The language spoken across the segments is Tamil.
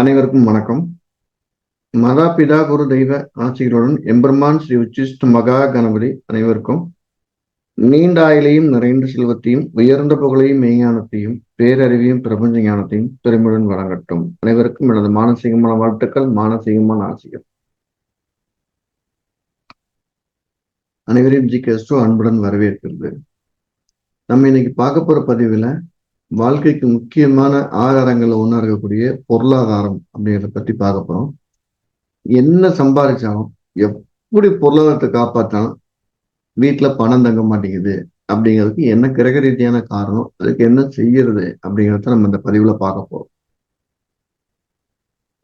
அனைவருக்கும் வணக்கம். மதா பிதா குரு தெய்வ ஆசிகளுடன் எம்பெருமான் ஸ்ரீ உச்சிஷ்ட மகா கணபதி அனைவருக்கும் நீண்ட ஆயுளையும் நிறைந்த செல்வத்தையும் உயர்ந்த புகழையும் மெய்ஞானத்தையும் பேரறிவையும் பிரபஞ்ச ஞானத்தையும் பெருமையுடன் வழங்கட்டும். அனைவருக்கும் எனது மானசீகமான வாழ்த்துக்கள், மானசீகமான ஆசைகள். அனைவரையும் ஜிகேஸ்டோ அன்புடன் வரவேற்கிறது. நம்ம இன்னைக்கு பார்க்க போற பதிவுல வாழ்க்கைக்கு முக்கியமான ஆதாரங்களை ஒன்றா இருக்கக்கூடிய பொருளாதாரம் அப்படிங்கிறத பத்தி பார்க்க போறோம். என்ன சம்பாதிச்சாலும் எப்படி பொருளாதாரத்தை காப்பாற்றாலும் வீட்டுல பணம் தங்க மாட்டேங்குது அப்படிங்கிறதுக்கு என்ன கிரக ரீதியான காரணம், அதுக்கு என்ன செய்யறது அப்படிங்கிறத நம்ம இந்த பதிவுல பார்க்க போறோம்.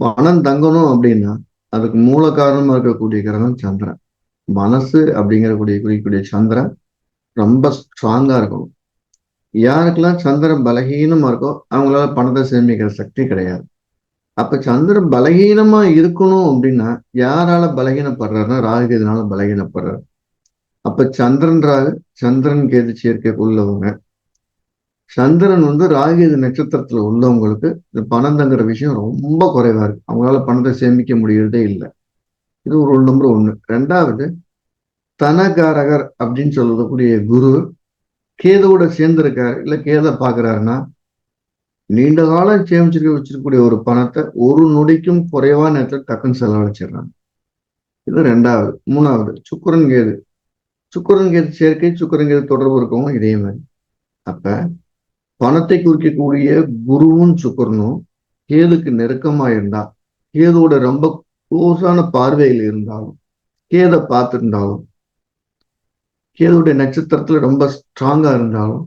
பணம் தங்கணும் அப்படின்னா அதுக்கு மூல காரணமா இருக்கக்கூடிய கிரகம் சந்திரன். மனசு குறிக்கக்கூடிய சந்திரன் ரொம்ப ஸ்ட்ராங்கா இருக்கணும். யாருக்கெல்லாம் சந்திரன் பலகீனமா இருக்கோ அவங்களால பணத்தை சேமிக்கிற சக்தி கிடையாது. அப்ப சந்திரன் பலகீனமா இருக்கணும் அப்படின்னா யாரால பலகீனப்படுறாருன்னா ராகுகேதுனால பலகீனப்படுறாரு. அப்ப சந்திரன் கேது சேர்க்கை உள்ளவங்க, சந்திரன் ராகுகேது நட்சத்திரத்துல உள்ளவங்களுக்கு இந்த பணம் தங்குற விஷயம் ரொம்ப குறைவா இருக்கு. அவங்களால பணத்தை சேமிக்க முடியறதே இல்லை. இது ஒரு நம்பர் ஒண்ணு. ரெண்டாவது, தனகாரகர் அப்படின்னு சொல்லக்கூடிய குரு கேதுவோட சேர்ந்திருக்காரு, இல்ல கேதை பாக்குறாருன்னா நீண்ட காலம் வச்சிருக்கக்கூடிய ஒரு பணத்தை ஒரு நொடிக்கும் குறைவான நேரத்துல டக்குன்னு செலவழிச்சிடுறாங்க. இது ரெண்டாவது. மூணாவது, சுக்கிரன் கேது சேர்க்கை, சுக்கிரன் கேது தொடர்பு இருக்கவும் இதே மாதிரி. அப்ப பணத்தை குறிக்கக்கூடிய குருவும் சுக்கிரனும் கேதுக்கு நெருக்கமா இருந்தா, கேதுவோட ரொம்ப க்ளோஸான பார்வையில் இருந்தாலும், கேதை பார்த்திருந்தாலும், கேதுடைய நட்சத்திரத்துல ரொம்ப ஸ்ட்ராங்கா இருந்தாலும்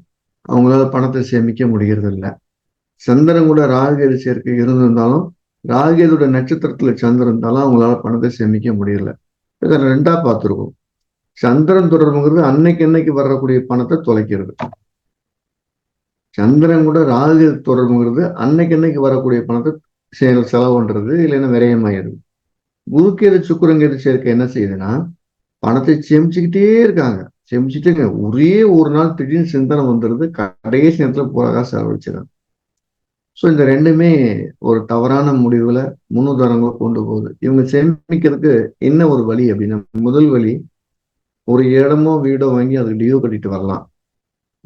அவங்களால பணத்தை சேமிக்க முடிகிறது இல்லை. சந்திரன் கூட ராகுகேது சேர்க்கை இருந்திருந்தாலும், ராகுகேதுடைய நட்சத்திரத்துல சந்திரன் இருந்தாலும் அவங்களால பணத்தை சேமிக்க முடியல. இதை ரெண்டா பார்த்துருக்கோம். சந்திரன் தொடர்புங்கிறது அன்னைக்கு வரக்கூடிய பணத்தை தொலைக்கிறது. சந்திரன் கூட ராகுகேது தொடர்புங்கிறது அன்னைக்கு வரக்கூடிய பணத்தை செலவு பண்றது, இல்லைன்னா விரயமாயிருது. குருக்கேது சுக்கிரன் சேர்க்கை என்ன செய்யுதுன்னா பணத்தை சேமிச்சுக்கிட்டே இருக்காங்க. ஒரே ஒரு நாள் திடீர்னு சிந்தனை வந்துடுது, கடைசி நேரத்துல போறதா செலவழிச்சிடாங்க. ஸோ இந்த ரெண்டுமே ஒரு தவறான முடிவுல முன்னுதாரணங்களை கொண்டு போகுது. இவங்க சேமிக்கிறதுக்கு என்ன ஒரு வழி அப்படின்னா, முதல் வழி, ஒரு இடமோ வீடோ வாங்கி அதுக்கு டியூ கட்டிட்டு வரலாம்.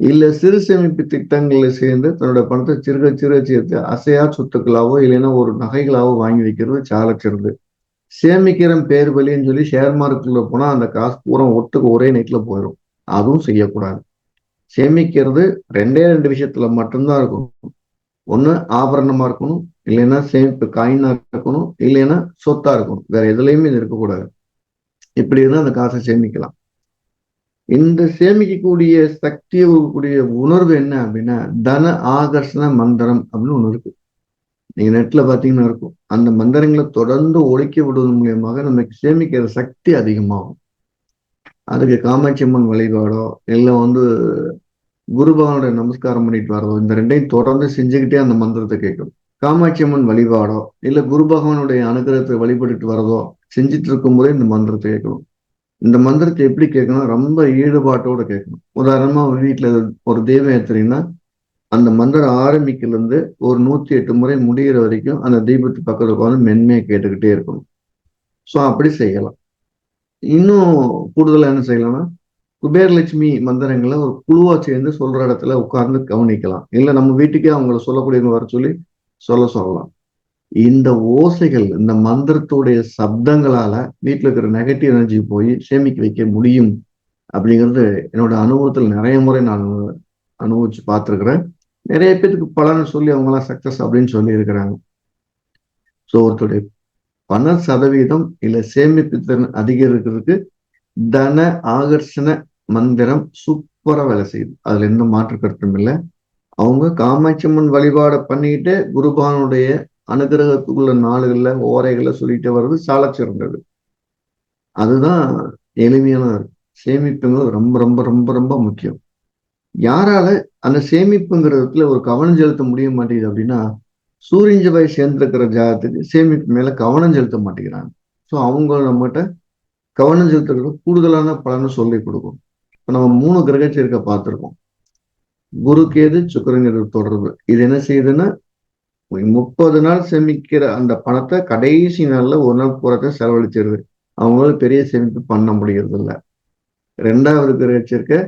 இல்ல சிறு சேமிப்பு திட்டங்களை சேர்ந்து தன்னோட பணத்தை சிறுக சேர்த்து அசையா சொத்துக்களாவோ இல்லைன்னா ஒரு நகைகளாவோ வாங்கி வைக்கிறது சால சிறந்து. சேமிக்கிற பேர் வழின்னு சொல்லி ஷேர் மார்க்கெட்ல போனா அந்த காசு பூரா ஒட்டுக்கு ஒரே நைட்ல போயிடும். அதுவும் செய்யக்கூடாது. சேமிக்கிறது ரெண்டு விஷயத்துல மட்டும்தான் இருக்கும். ஒண்ணு ஆபரணமா இருக்கணும், இல்லைன்னா சேமிப்பு காயினா இருக்கணும், இல்லைன்னா சொத்தா இருக்கணும். வேற எதுலையுமே இது இருக்கக்கூடாது. இப்படி இருந்தா அந்த காசை சேமிக்கலாம். இந்த சேமிக்கக்கூடிய சக்தியை கூடிய உணர்வு என்ன அப்படின்னா தன ஆகர்ஷண மந்திரம் அப்படின்னு ஒண்ணு இருக்கு. நீங்க நெட்ல பாத்தீங்கன்னா இருக்கும். அந்த மந்திரங்களை தொடர்ந்து ஒழிக்க விடுவதன் மூலியமாக நமக்கு சேமிக்கிற சக்தி அதிகமாகும். அதுக்கு காமாட்சி அம்மன் வழிபாடோ இல்ல குரு பகவானுடைய நமஸ்காரம் பண்ணிட்டு வர்றதோ, இந்த ரெண்டையும் தொடர்ந்து செஞ்சுக்கிட்டே அந்த மந்திரத்தை கேட்கணும். காமாட்சி அம்மன் வழிபாடோ இல்ல குரு பகவானுடைய அனுகிரகத்தை வழிபட்டுட்டு வர்றதோ செஞ்சுட்டு இருக்கும் போதே இந்த மந்திரத்தை கேட்கணும். இந்த மந்திரத்தை எப்படி கேட்கணும்? ரொம்ப ஈடுபாட்டோட கேட்கணும். உதாரணமா வீட்டுல ஒரு தெய்வம் ஏத்துறீங்கன்னா அந்த மந்திரம் ஆரம்பிக்கல இருந்து ஒரு 108 முறை முடிகிற வரைக்கும் அந்த தீபத்து பக்கத்துல உட்காந்து மென்மையை கேட்டுக்கிட்டே இருக்கணும். ஸோ அப்படி செய்யலாம். இன்னும் கூடுதலா என்ன செய்யலாம்னா, குபேரலட்சுமி மந்திரங்களை ஒரு குழுவா சேர்ந்து சொல்ற இடத்துல உட்கார்ந்து கவனிக்கலாம். இல்ல நம்ம வீட்டுக்கே அவங்கள சொல்லக்கூடியவங்க வர சொல்லி சொல்லலாம். இந்த ஓசைகள், இந்த மந்திரத்துடைய சப்தங்களால வீட்டுல இருக்கிற நெகட்டிவ் எனர்ஜி போய் சேமிக்க வைக்க முடியும் அப்படிங்கிறது என்னோட அனுபவத்தில் நிறைய முறை நான் அனுபவிச்சு பார்த்துருக்கிறேன். நிறைய பேருக்கு பலன்னு சொல்லி அவங்களாம் சக்சஸ் அப்படின்னு சொல்லி இருக்கிறாங்க. ஸோ ஒருத்தருடைய பண சதவீதம் இல்ல சேமிப்பு திறன் அதிகரிக்கிறதுக்கு தன ஆகர்ஷண மந்திரம் சூப்பரா வேலை செய்யுது. அதுல எந்த மாற்று கருத்தும் இல்லை. அவங்க காமாட்சி அம்மன் வழிபாடை பண்ணிட்டு குருபானுடைய அனுகிரகத்துக்குள்ள நாளுகள்ல ஓரைகள்ல சொல்லிட்டு வர்றது சால சிறந்தது. அதுதான் எளிமையான சேமிப்புங்கிறது ரொம்ப ரொம்ப ரொம்ப ரொம்ப முக்கியம். யாரால அந்த சேமிப்புங்கிறதுல ஒரு கவனம் செலுத்த முடிய மாட்டேங்குது அப்படின்னா, சூரியன் செவ்வாய் சேர்ந்திருக்கிற ஜாதத்துக்கு சேமிப்பு மேல கவனம் செலுத்த மாட்டேங்கிறாங்க. ஸோ அவங்க நம்மகிட்ட கவனம் செலுத்துறது கூடுதலான பலனை சொல்லி கொடுக்கும். இப்ப நம்ம 3 கிரக சேர்க்கை பார்த்திருக்கோம். குரு கேது சுக்கிரன் தொடர்பு. இது என்ன செய்யுதுன்னா 30 நாள் சேமிக்கிற அந்த பணத்தை கடைசி நாள்ல ஒரு நாள் பூராத்தை செலவழிச்சிருது. அவங்களால பெரிய சேமிப்பு பண்ண முடியறது இல்ல. 2வது கிரகச்சேர்க்கை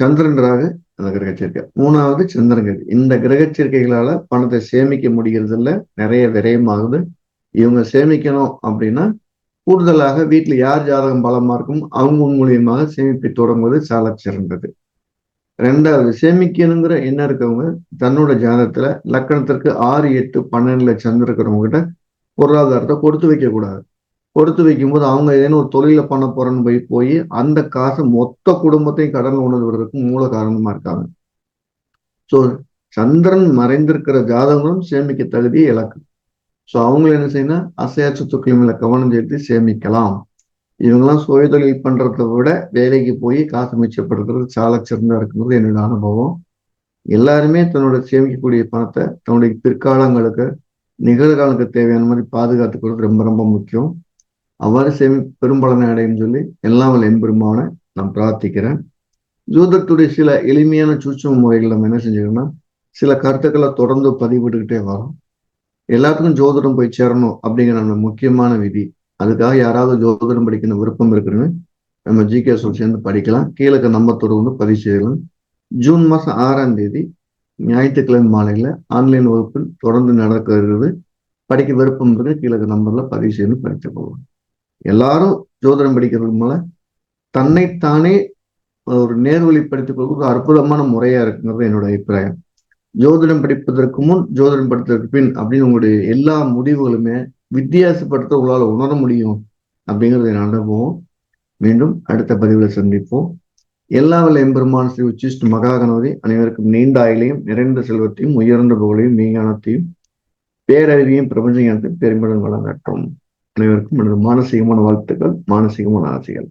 சந்திரன் ராகு அந்த கிரகச்சேர்க்கை. 3வது சந்திரன். இந்த கிரகச்சேர்க்கைகளால பணத்தை சேமிக்க முடிகிறது இல்ல, நிறைய விரயமாகுது. இவங்க சேமிக்கணும் அப்படின்னா கூடுதலாக வீட்டுல யார் ஜாதகம் பலமா இருக்கும் அவங்க மூலியமாக சேமிப்பை தொடங்குவது சால சிறந்தது. 2வது சேமிக்கணுங்கிற எண்ணம் இருக்கவங்க தன்னோட ஜாதகத்துல லக்கணத்திற்கு 6, 8, 12 சந்திரன் இருக்கிறவங்க கிட்ட பொருளாதாரத்தை கொடுத்து வைக்க கூடாது. கொடுத்து வைக்கும்போது அவங்க ஏதேனும் ஒரு தொழில பண்ண போறேன்னு போய் அந்த காசு மொத்த குடும்பத்தையும் கடன் உணர்ந்து விடுறதுக்கு மூல காரணமா இருக்காங்க. சோ சந்திரன் மறைந்திருக்கிற ஜாதகங்களும் சேமிக்க தகுதியை இழக்கு. சோ அவங்க என்ன செய்யணும், அசையா சொத்துக்கள் மேல கவனம் செலுத்தி சேமிக்கலாம். இவங்கெல்லாம் சுய தொழில் பண்றதை விட வேலைக்கு போய் காசு மிச்சப்படுத்துறது சால சிறந்தா இருக்குங்கிறது என்னோட அனுபவம். எல்லாருமே தன்னோட சேமிக்கக்கூடிய பணத்தை தன்னுடைய பிற்காலங்களுக்கு நிகழ்காலங்களுக்கு தேவையான மாதிரி பாதுகாத்துக்கிறது ரொம்ப ரொம்ப முக்கியம். அவ்வாறு பெரும்பலனை அடையும் சொல்லி எல்லாம் வல்ல எம்பெருமான நான் பிரார்த்திக்கிறேன். ஜோதிடத்துடைய சில எளிமையான சூட்சும முறைகள் நம்ம என்ன செஞ்சுக்கணும்னா, சில கருத்துக்களை தொடர்ந்து பதிவிட்டுக்கிட்டே வரோம். எல்லாத்துக்கும் ஜோதிடம் போய் சேரணும் அப்படிங்கிற நம்ம முக்கியமான விதி. அதுக்காக யாராவது ஜோதிடம் படிக்கணும் விருப்பம் இருக்குன்னு நம்ம ஜிகே சொல் சேர்ந்து படிக்கலாம். கீழே நம்பர் தொடர்பு பதிவு செய்யலாம். ஜூன் மாசம் 6ஆம் தேதி ஞாயிற்றுக்கிழமை மாலையில ஆன்லைன் வகுப்பில் தொடர்ந்து நடக்கிறது. படிக்க விருப்பம் இருக்கு கீழே நம்பர்ல பதிவு செய்து படித்து போகலாம். எல்லாரும் ஜோதிடம் படிக்கிறது மூலம் தன்னைத்தானே ஒரு நேர்வழிப்படுத்திக் கொள்வது அற்புதமான முறையா இருக்குங்கிறது என்னோட அபிப்பிராயம். ஜோதிடம் படிப்பதற்கு முன், ஜோதிடம் படிப்பதற்கு பின் அப்படின்னு உங்களுடைய எல்லா முடிவுகளுமே வித்தியாசப்படுத்த உங்களால் உணர முடியும் அப்படிங்கிறது என் அனுபவம். மீண்டும் அடுத்த பதிவில் சந்திப்போம். எல்லா வல்ல எம்பெருமான் ஸ்ரீ உச்சிஷ்ட மகாகணபதி அனைவருக்கும் நீண்ட ஆயுளையும் நிறைந்த செல்வத்தையும் உயர்ந்த புகழையும் மெய்ஞானத்தையும் பேரறிவையும் பிரபஞ்ச ஞானத்தையும் பெருமிடம் வழங்கட்டும். அனைவருக்கும் எனது மானசீகமான வாழ்த்துக்கள், மானசீகமான ஆசைகள்.